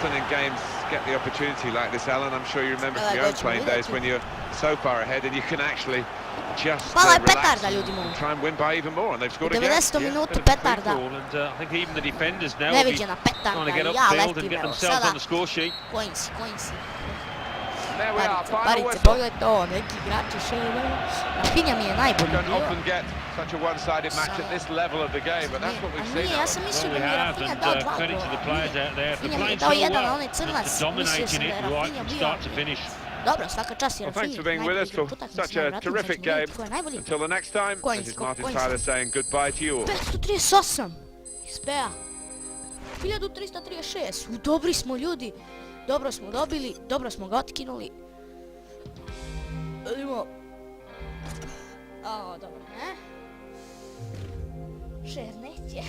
often in games get the opportunity like this, Alan. I'm sure you remember from your own playing days when you're so far ahead and you can actually just Pala je relax petarda, ljudi moji. and try and win by even more, and they've U scored again. 90. minutu petarda. I think even the defenders now will be Neviđena trying petarda, to get ja upfield and letim, get evo, themselves sada. on the score sheet. Kojim si? There we are, Barice, final Barice, whistle. pogledajte ovo, neki igrači šele. Rafinha mi je najbolji Don't bio. often get such a one-sided match at this level of the game, but that's what we've seen. Nije, ja sam mislio Well, da we mi je have, Rafinha and dao 2 credit to the gola. players out there for Rafinha mi je playing dao so jedan, well, onaj crnac. just Mislio dominating sam da it je right Rafinha from bio. start to finish. Dobro, svaka čast je Well, Rafinha. thanks for being with us for such a terrific game. Until the next time, this is Martin Tyler saying goodbye to you all. 538 iz PA. 1336. Dobri smo ljudi. Dobro smo dobili, dobro smo ga otkinuli. Idemo. A, dobro, ne? Šernetje.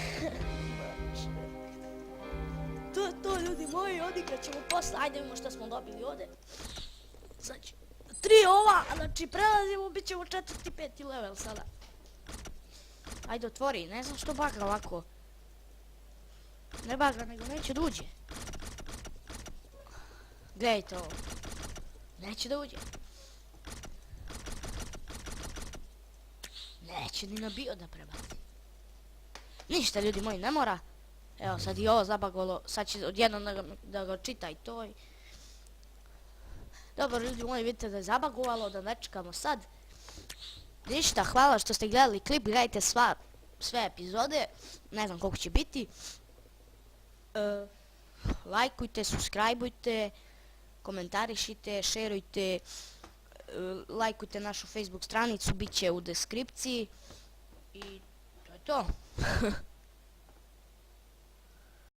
To je to, ljudi moji, odigrat ćemo posle. Ajde vidimo šta smo dobili ovdje. Znači, 3 ova, znači prelazimo, bit ćemo 4. 5. level sada. Ajde otvori, ne znam što baga ovako. Ne baga, nego neće da uđe. Gledajte ovo. Neće da uđe. Neće ni na bio da prebaci. Ništa ljudi moji, ne mora. Evo sad i ovo zabagalo, sad će odjednom da ga čita i to. Dobro ljudi moji, vidite da je zabagovalo, da ne čekamo sad. Ništa, hvala što ste gledali klip, gledajte sve epizode, ne znam koliko će biti. Lajkujte, subscribeujte, komentarišite, šerujte, lajkujte našu Facebook stranicu, bit će u deskripciji. I to je to.